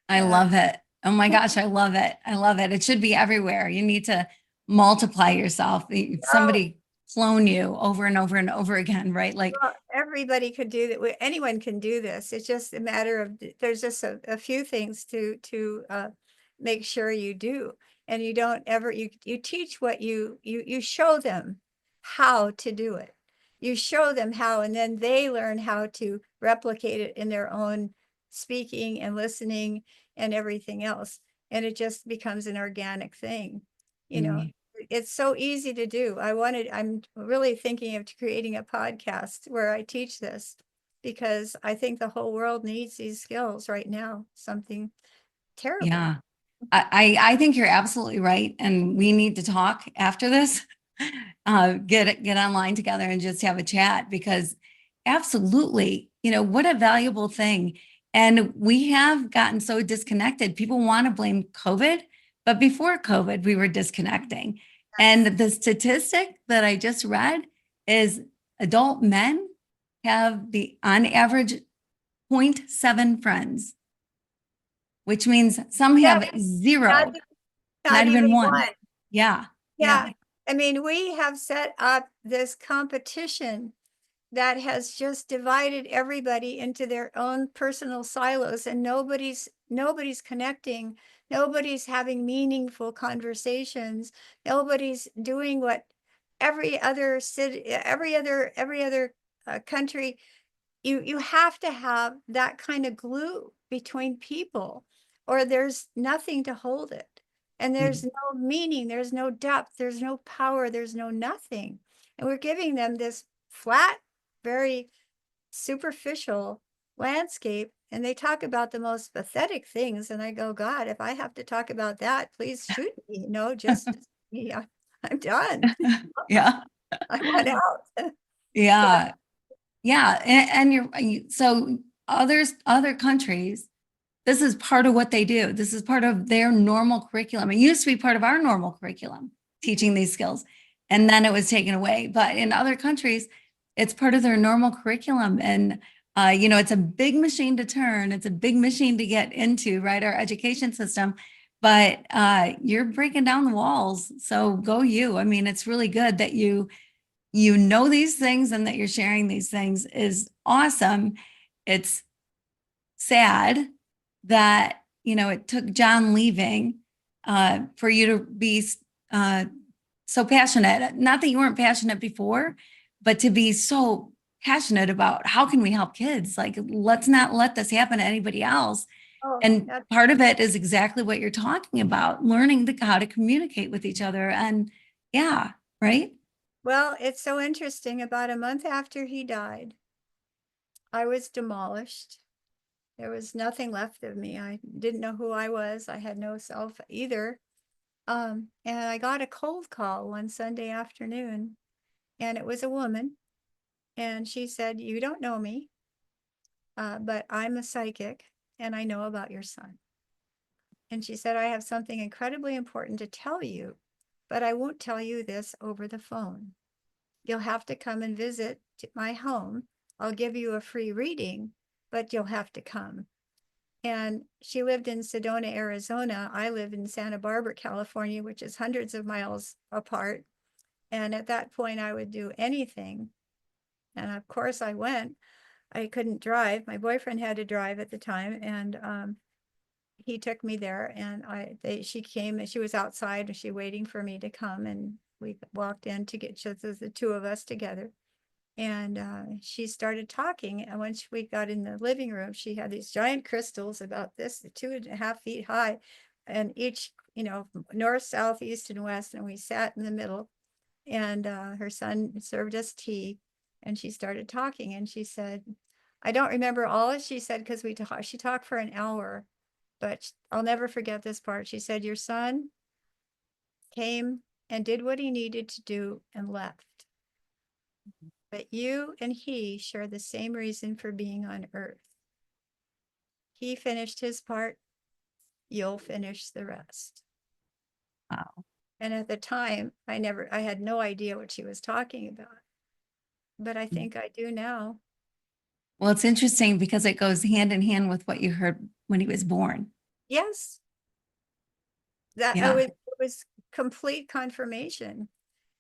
I love it. Oh my gosh, I love it. I love it. It should be everywhere. You need to multiply yourself.
Oh,
Somebody clone you over and over and over again, right? Like,
well, everybody could do that. Anyone can do this. It's just a matter of there's just a few things to make sure you do, and you don't ever you teach what you show them how to do it. You show them how, and then they learn how to replicate it in their own speaking and listening and everything else, and it just becomes an organic thing. You know,
mm,
it's so easy to do. I'm really thinking of creating a podcast where I teach this because I think the whole world needs these skills right now. Something terrible.
yeah. I think you're absolutely right. And we need to talk after this, get online together and just have a chat because absolutely, what a valuable thing. And we have gotten so disconnected. People want to blame COVID, but before COVID, we were disconnecting. And the statistic that I just read is adult men have on average 0.7 friends, which means some
Yeah,
have
not,
zero,
not
not even
even
one.
one.
Yeah.
Yeah.
Yeah.
I mean, we have set up this competition that has just divided everybody into their own personal silos, and nobody's connecting, nobody's having meaningful conversations, nobody's doing what every other city, every other country. You have to have that kind of glue between people, or there's nothing to hold it, and there's
Mm.
no meaning, there's no depth, there's no power, there's no nothing. And we're giving them this flat, very superficial landscape, and they talk about the most pathetic things, and I go, God, if I have to talk about that, please shoot me, just yeah, I'm done.
Yeah.
I want out.
Yeah. Yeah. And so other countries, this is part of what they do. This is part of their normal curriculum. It used to be part of our normal curriculum, teaching these skills, and then it was taken away. But in other countries, it's part of their normal curriculum. And, it's a big machine to turn. It's a big machine to get into, right? Our education system. But you're breaking down the walls. So go you. I mean, it's really good that you know these things and that you're sharing these things is awesome. It's sad that it took John leaving for you to be so passionate. Not that you weren't passionate before, but to be so passionate about how can we help kids? Like, let's not let this happen to anybody else.
Oh,
And part of it is exactly what you're talking about, learning how to communicate with each other. And yeah, right?
well, it's so interesting. About a month after he died, I was demolished. There was nothing left of me. I didn't know who I was. I had no self either. And I got a cold call one Sunday afternoon, and it was a woman, and she said, "You don't know me, but I'm a psychic, and I know about your son." And she said, "I have something incredibly important to tell you, but I won't tell you this over the phone. You'll have to come and visit my home. I'll give you a free reading, but you'll have to come." And she lived in Sedona, Arizona. I live in Santa Barbara, California, which is hundreds of miles apart. And at that point, I would do anything. And of course, I went. I couldn't drive. My boyfriend had to drive at the time, and he took me there, and she came, and she was outside, and she waiting for me to come, and we walked in to get just the two of us together. And she started talking, and once we got in the living room, she had these giant crystals about this 2.5 feet high, and each, north, south, east, and west, and we sat in the middle. And her son served us tea, and she started talking, and she said, I don't remember all that she said, because she talked for an hour, but I'll never forget this part. She said, your son came and did what he needed to do and left. But you and he share the same reason for being on earth. He finished his part, you'll finish the rest.
Wow.
And at the time, I had no idea what she was talking about, but I think I do now.
Well, it's interesting because it goes hand in hand with what you heard when he was born.
Yes, that
Yeah.
it was complete confirmation.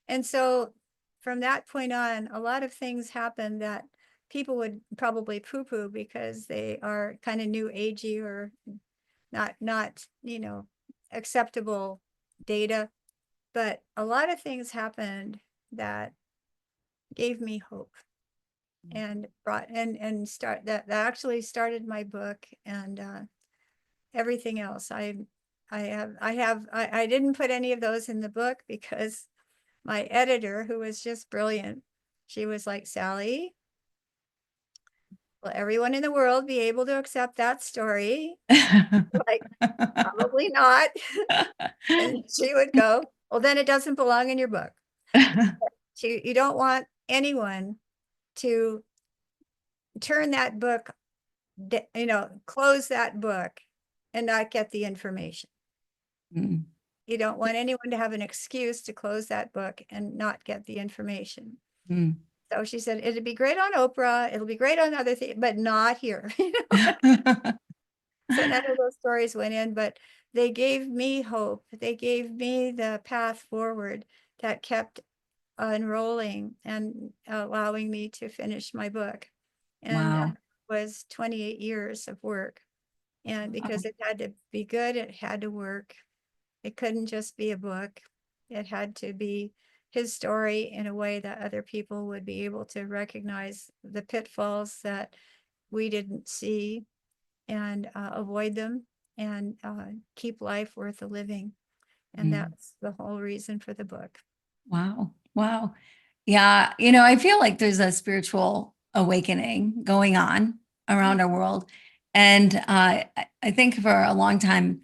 And so from that point on, a lot of things happened that people would probably poo-poo because they are kind of new agey or not acceptable data. But a lot of things happened that gave me hope and brought and start that actually started my book and everything else. I didn't put any of those in the book because my editor, who was just brilliant, she was like, Sally, will everyone in the world be able to accept that story? Like, probably not. And she would go, well, then it doesn't belong in your book. You don't want anyone to turn that book, close that book and not get the information.
Mm.
You don't want anyone to have an excuse to close that book and not get the information.
Mm.
So she said, it'd be great on Oprah, it'll be great on other things, but not here. So none of those stories went in, but they gave me hope. They gave me the path forward that kept enrolling and allowing me to finish my book. And
Wow.
was 28 years of work. And because
Wow.
it had to be good, it had to work. It couldn't just be a book. It had to be his story in a way that other people would be able to recognize the pitfalls that we didn't see and avoid them and keep life worth a living. And
Mm.
that's the whole reason for the book.
Wow. Wow. Yeah. I feel like there's a spiritual awakening going on around our world. And I think for a long time,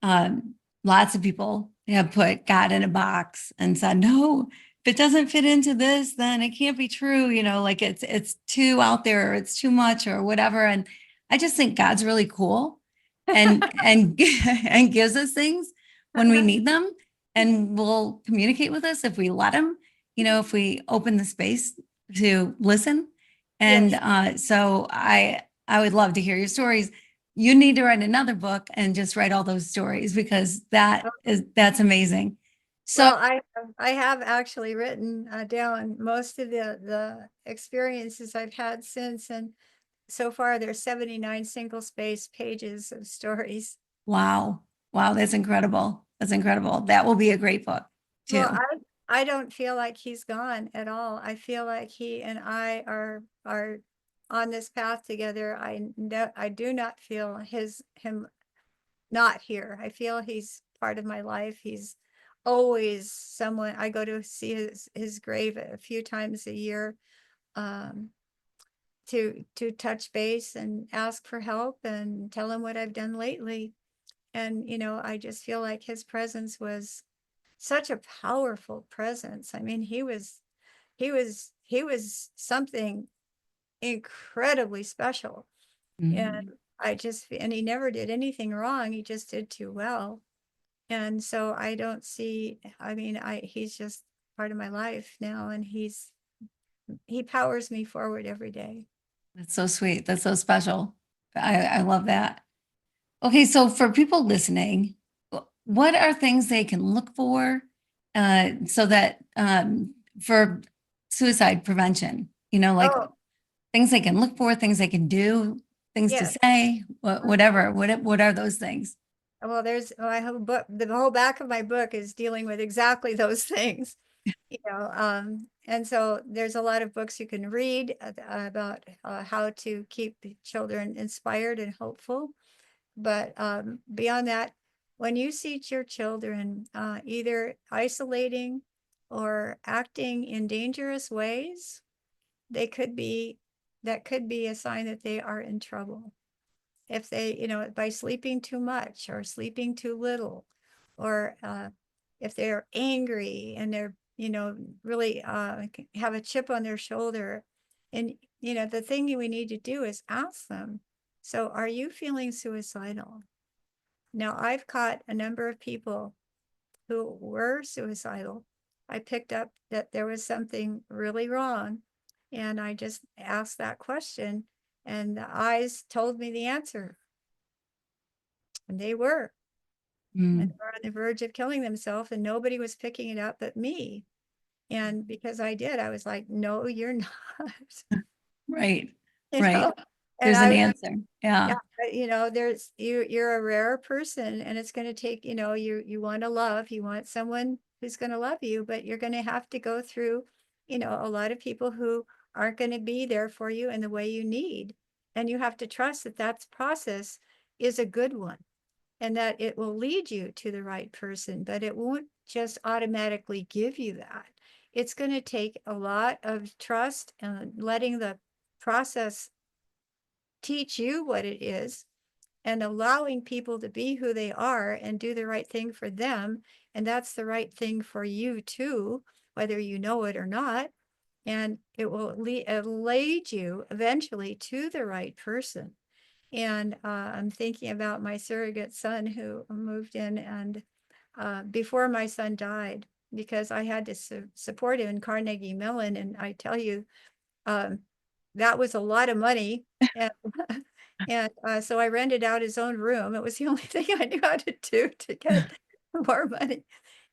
um, lots of people have put God in a box and said, no, if it doesn't fit into this, then it can't be true. Like it's too out there, or it's too much or whatever. And I just think God's really cool and and gives us things when we need them and will communicate with us if we let him, if we open the space to listen. And
Yes.
so I would love to hear your stories. You need to write another book and just write all those stories because that's amazing. So
Well, I have actually written down most of the experiences I've had since, and so far there's 79 single space pages of stories.
wow. Wow, that's incredible. That's incredible. That will be a great book
Well,
too.
I don't feel like he's gone at all. I feel like he and I are on this path together. I do not feel him not here. I feel he's part of my life. He's always someone. I go to see his grave a few times a year um, to touch base and ask for help and tell him what I've done lately. And I just feel like his presence was such a powerful presence. I mean, he was something incredibly special. And
Mhm.
and he never did anything wrong. He just did too well. And so I don't see, I mean, he's just part of my life now, and he powers me forward every day.
That's so sweet. That's so special. I love that. Okay, so for people listening, what are things they can look for so that for suicide prevention? Like
Oh,
things they can look for, things they can do, things to
Yes.
say, whatever. What are those things?
Well, there's my whole book, the whole back of my book is dealing with exactly those things, and so there's a lot of books you can read about how to keep the children inspired and hopeful. But beyond that, when you see your children either isolating or acting in dangerous ways, they could be, that could be a sign that they are in trouble. If they, by sleeping too much or sleeping too little, or if they're angry and they're, really have a chip on their shoulder. And, the thing we need to do is ask them, so are you feeling suicidal? Now, I've caught a number of people who were suicidal. I picked up that there was something really wrong. And I just asked that question, and the eyes told me the answer. And they were. And they
Mm,
were on the verge of killing themselves, and nobody was picking it up but me. And because I did, I was like, no, you're not.
right.
you know,
Right.
and
There's an
I
answer.
Yeah,
Yeah.
but, there's you're a rare person, and it's going to take, you want to love, you want someone who's going to love you, but you're going to have to go through, a lot of people who aren't going to be there for you in the way you need. And you have to trust that that process is a good one, and that it will lead you to the right person, but it won't just automatically give you that. It's going to take a lot of trust and letting the process teach you what it is, and allowing people to be who they are and do the right thing for them. And that's the right thing for you too, whether you know it or not. And it will lead you eventually to the right person. And I'm thinking about my surrogate son who moved in, and before my son died, because I had to support him in Carnegie Mellon. And I tell you, um, that was a lot of money. And, and so I rented out his own room. It was the only thing I knew how to do to get more money.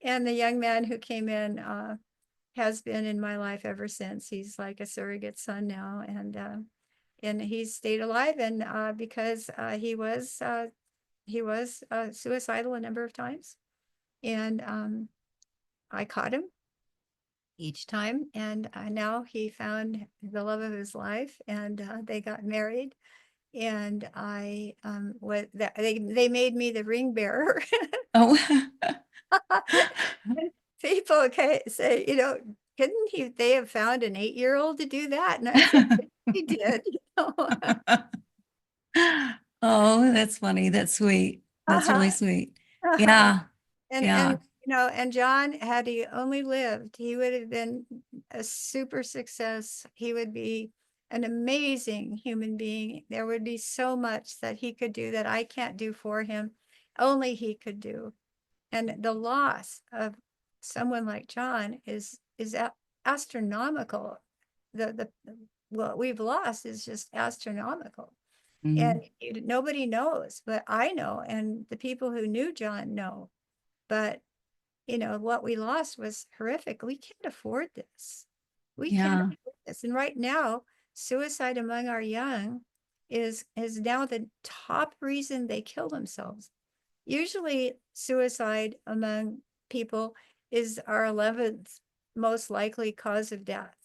And the young man who came in has been in my life ever since. He's like a surrogate son now, and he's stayed alive. And because he was suicidal a number of times, and I caught him each time. And now he found the love of his life, and they got married. And I was that they made me the ring bearer.
Oh,
People okay say, couldn't they have found an 8-year-old to do that? And I said, he did.
oh, that's funny. That's sweet. That's really
Uh-huh,
sweet.
uh-huh.
Yeah.
And
Yeah.
and John, had he only lived, he would have been a super success. He would be an amazing human being. There would be so much that he could do that I can't do for him. Only he could do. And the loss of someone like John is astronomical. The what we've lost is just astronomical. And
Mhm.
nobody knows, but I know, and the people who knew John know. But what we lost was horrific. We can't afford this. We can't
Yeah.
afford this. And right now, suicide among our young is now the top reason they kill themselves. Usually suicide among people is our 11th most likely cause of death.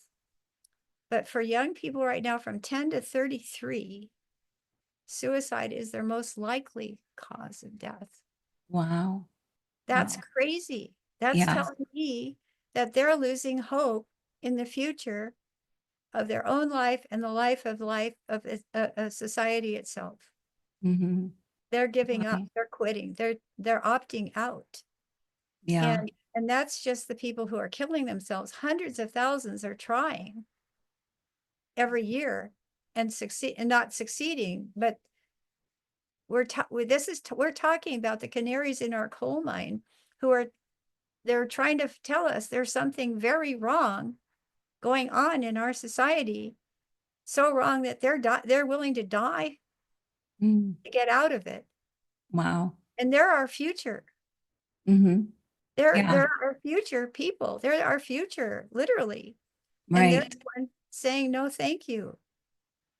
But for young people right now from 10 to 33, suicide is their most likely cause of death.
Wow.
That's
Wow.
crazy. That's
Yeah.
telling me that they're losing hope in the future of their own life and the life of a society itself.
Hmm.
They're giving up,
Right.
they're quitting, they're opting out.
Yeah.
And that's just the people who are killing themselves. Hundreds of thousands are trying every year and succeed and not succeeding. But we're talking about the canaries in our coal mine who are they're trying to tell us there's something very wrong going on in our society, so wrong that they're willing to die
Mm.
to get out of it.
Wow.
And they're our future.
Hmm.
They're
Yeah.
our future people. They're our future, literally. And they're
Right.
the one saying no, thank you.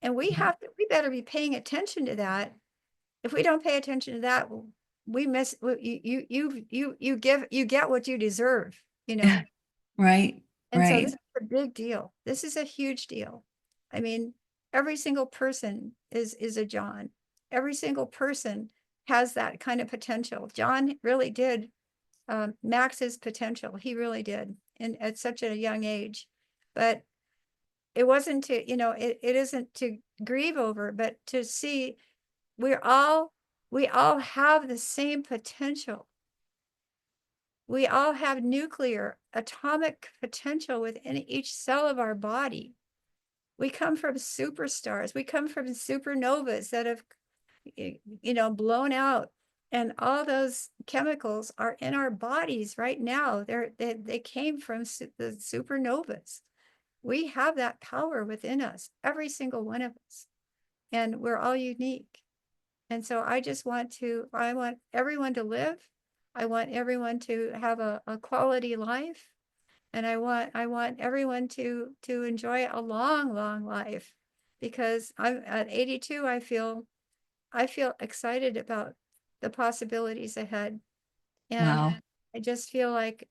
And we better be paying attention to that. If we don't pay attention to that, we miss, you get what you deserve, you know?
Right.
And so this
Right.
is a big deal. This is a huge deal. I mean, every single person is a John. Every single person has that kind of potential. John really did max his potential. He really did, and at such a young age. But it wasn't to, it isn't to grieve over, but to see we're all we all have the same potential. We all have nuclear, atomic potential within each cell of our body. We come from superstars. We come from supernovas that have, blown out. And all those chemicals are in our bodies right now. They came from the supernovas. We have that power within us, every single one of us. And we're all unique. And so I want everyone to live. I want everyone to have a quality life. And I want everyone to enjoy a long, long life, because I'm at 82. I feel excited about the possibilities ahead. And
Wow.
I just feel like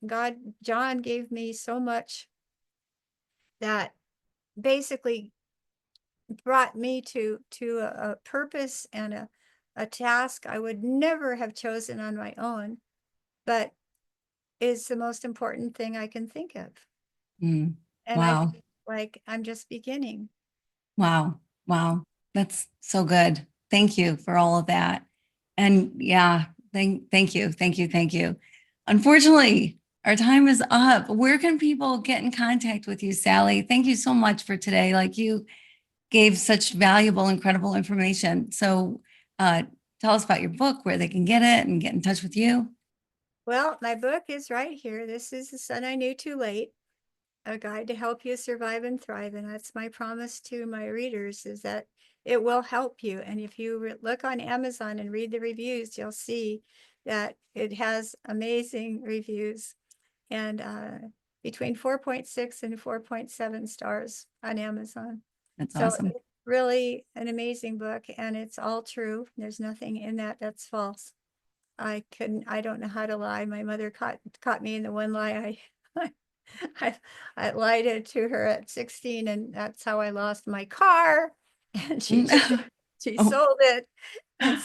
John gave me so much that basically brought me to a purpose and a task I would never have chosen on my own, but is the most important thing I can think of.
Mm.
And I
Wow.
feel like I'm just beginning.
Wow. Wow. That's so good. Thank you for all of that. And yeah, thank you. Thank you. Thank you. Unfortunately, our time is up. Where can people get in contact with you, Sally? Thank you so much for today. Like, you gave such valuable, incredible information. So uh, tell us about your book, where they can get it and get in touch with you.
Well, my book is right here. This is The Son I Knew Too Late, a guide to help you survive and thrive. And that's my promise to my readers, is that it will help you. And if you look on Amazon and read the reviews, you'll see that it has amazing reviews, and between 4.6 and 4.7 stars on Amazon.
That's
So
awesome.
it's really an amazing book, and it's all true. There's nothing in that that's false. I don't know how to lie. My mother caught me in the one lie. I lied to her at 16, and that's how I lost my car. And she took it, she
Oh,
sold it. And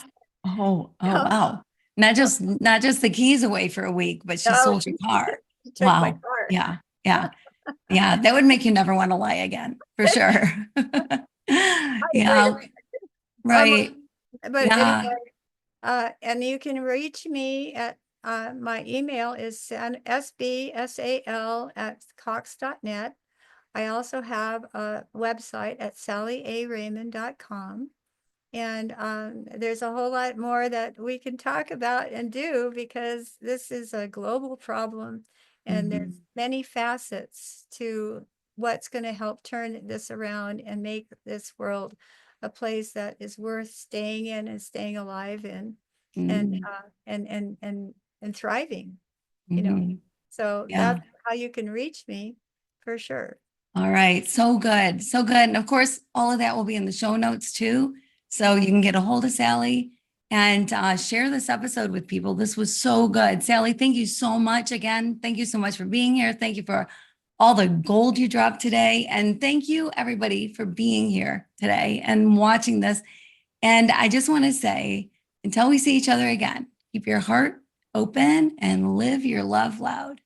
oh,
so,
wow. Not just the keys away for a week, but she
no,
sold your car.
she took my
Wow.
car.
Yeah. Yeah. Yeah. That would make you never want to lie again, for sure.
Wait a
Yeah.
minute.
Right.
But anyway,
Yeah.
and you can reach me at my email is sbsal@cox.net. I also have a website at sallyaraymond.com. And there's a whole lot more that we can talk about and do, because this is a global problem, and there's
Mhm.
many facets to what's going to help turn this around and make this world a place that is worth staying in and staying alive in, and
Mhm.
and thriving, you know.
Mhm.
So
Yeah.
that's how you can reach me, for sure.
All right. So good. So good. And of course, all of that will be in the show notes too. So you can get a hold of Sally and share this episode with people. This was so good. Sally, thank you so much again. Thank you so much for being here. Thank you for all the gold you dropped today. And thank you, everybody, for being here today and watching this. And I just want to say, until we see each other again, keep your heart open and live your love loud.